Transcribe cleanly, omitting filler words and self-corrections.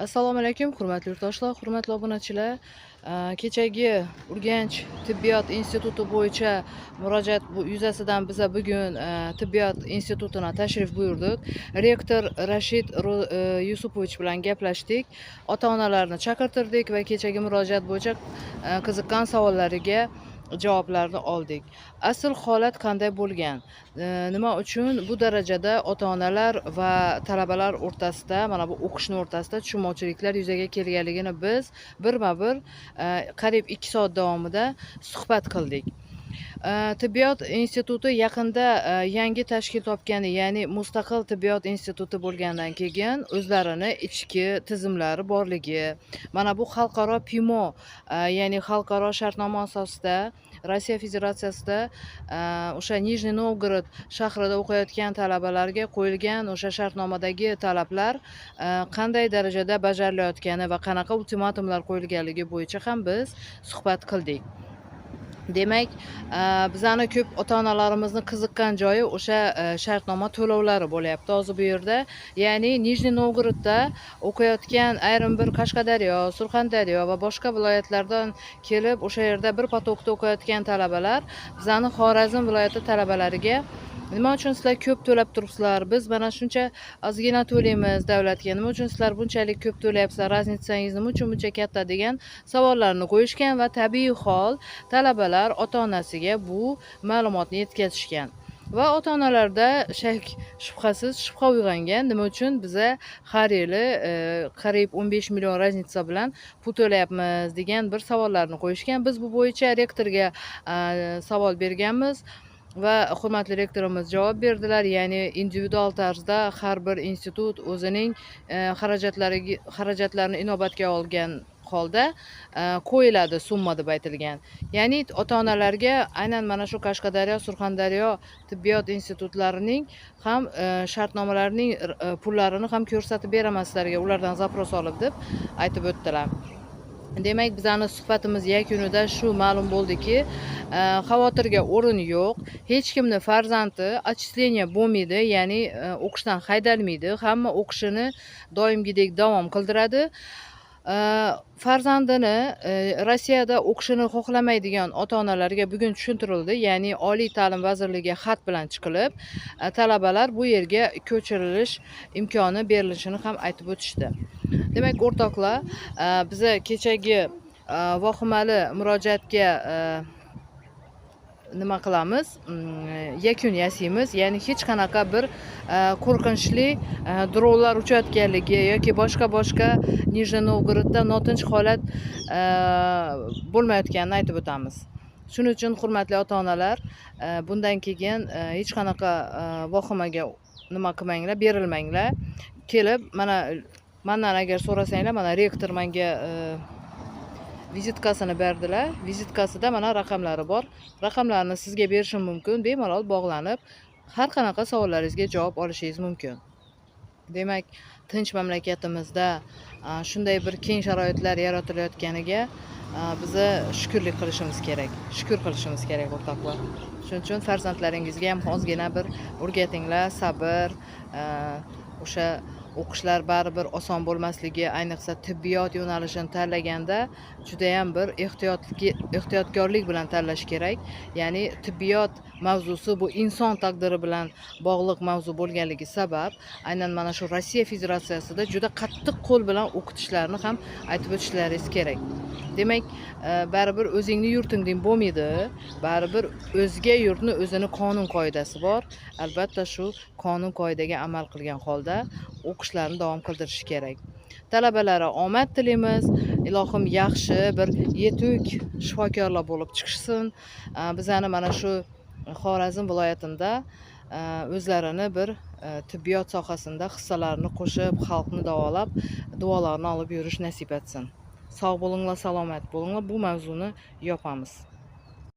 Assalomu alaykum, hurmatli yurtdoshlar, hurmatli obunachilar. Kechagi Urganch tibbiyot instituti bo'yicha murojaat yuzasidan biza bugun tibbiyot institutini tashrif buyurdik. Rektor Rashid Yusupovich bilan gaplashdik. Ota-onalarni chaqirtirdik va kechagi murojaat bo'yicha qiziqqan savollariga javoblarni oldik. Asl holat qanday bo'lgan? Nima uchun bu darajada ota-onalar va talabalar o'rtasida, mana bu o'qishni o'rtasida tushunmovchiliklar yuzaga kelganligini biz birma-bir qariyb 2 soat davomida suhbat qildik. Tibbiyot instituti yaqinda yangi tashkil topgani, ya'ni mustaqil tibbiyot instituti bo'lgandan keyin o'zlarini ichki tizimlari borligi, mana bu xalqaro PIMO, ya'ni xalqaro shartnoma asosida Rossiya Federatsiyasida o'sha Nijniy Novgorod shahrida o'qiyotgan talabalarga qo'yilgan o'sha shartnomadagi talablar qanday darajada bajarilayotgani va qanaqa ultimatumlar qo'yilganligi bo'yicha ham biz suhbat qildik. Demak, bizani ko'p ota-onalarimizni qiziqqan joyi o'sha shartnoma to'lovlari bo'lyapti hozir bu yerda. Ya'ni Nijniy Novgorodda o'qiyotgan ayrim bir Qashqadaryo, Surxondaryo va boshqa viloyatlardan kelib o'sha yerda bir potokda o'qiyotgan talabalar bizani Xorazm viloyati talabalariga nima uchun sizlar ko'p to'lab turibsizlar? Biz mana shuncha ozgina to'laymiz davlatga. Nima uchun sizlar bunchalik ko'p to'layapsizlar? Raznisangiz nima uchun buncha katta degan savollarni qo'yishgan va tabiiy hol talabalar ota-onasiga bu ma'lumotni yetkazishgan. Va ota-onalarda shubhasiz shubha uyg'ongan. Nima uchun biza har yili qariyb 15 million raznica bilan pul to'layapmiz degan bir savollarni qo'yishgan. Biz bu bo'yicha rektorga savol berganmiz. Va hurmatli rektorimiz javob berdilar, ya'ni individual tarzda har bir institut o'zining xarajatlarini inobatga olgan holda qo'yiladi summa deb aytilgan. Ya'ni ota-onalarga aynan mana shu Qashqadaryo, Surxondaryo tibbiyot institutlarining ham shartnomalarining pullarini ham ko'rsatib beraman sizlarga, ulardan zapros olib deb aytib o'tdilar. Demak, bizning suhbatimiz yakunida shu ma'lum bo'ldiki, xavotirga o'rin yo'q. Hech kimni farzandi отчисление bo'lmaydi, ya'ni o'qishdan haydalmaydi. Hamma o'qishini doimgidek davom qildiradi. Farzandini Rossiyada o'qishini xohlamaydigan ota-onalarga bugun tushuntirildi, ya'ni Oliy ta'lim vazirligiga xat bilan chiqilib, talabalar bu yerga ko'chirilish imkoni berilishini ham aytib o'tishdi. Demak, o'rtoqlar, biza kechagi vahimali murojaatga nima qilamiz? Yakun yasaymiz. Ya'ni hech qanaqa bir qo'rqinchli dronlar uchayotganligi yoki boshqa Nijniy Novgorodda notinch holat bo'lmayotganini aytib o'tamiz. Shuning uchun hurmatli ota-onalar, bundan keyin hech qanaqa vahimaga nima qilmanglar, berilmanglar. Kelib, mendan agar so'rasanglar, mana rektor menga vizitkasini berdilar. Vizitkasida mana raqamlari bor. Raqamlarni sizga berishim mumkin. Bemalol bog'lanib, har qanaqa savollaringizga javob olishingiz mumkin. Demak, tinch mamlakatimizda shunday bir keng sharoitlar yaratilayotganiga biza shukrlik qilishimiz kerak. Shukr qilishimiz kerak, o'rtoqlar. Shuning uchun farzandlaringizga ham ozgina bir o'rgatinglar, sabr, o'sha o'qishlar baribir oson bo'lmasligi, ayniqsa tibbiyot yo'nalishini tanlaganda juda ham bir ehtiyotkorlik bilan tanlash kerak. Ya'ni tibbiyot mavzusi bu inson taqdiri bilan bog'liq mavzu bo'lganligi sabab aynan mana shu Rossiya Federatsiyasida juda qattiq qo'l bilan o'qitishlarini ham aytib o'tishlaringiz kerak. Demak, baribir o'zingni yurtingdek bo'lmaydi. Baribir o'zga yurtni o'zini qonun qoidasi bor. Albatta shu qonun qoidaga amal qilgan holda o'qishlarni davom qildirish kerak. Talabalari omad tilaymiz. Ilohim yaxshi bir yetuk shifokorlar bo'lib chiqishsin. Bizani mana shu Xorazm viloyatida o'zlarini bir tibbiyot sohasida hissalarini qo'shib, xalqni davolab, duolarni olib yurish nasib etsin. Sog' bo'linglar, salomat bo'linglar. Bu mavzuni yopamiz.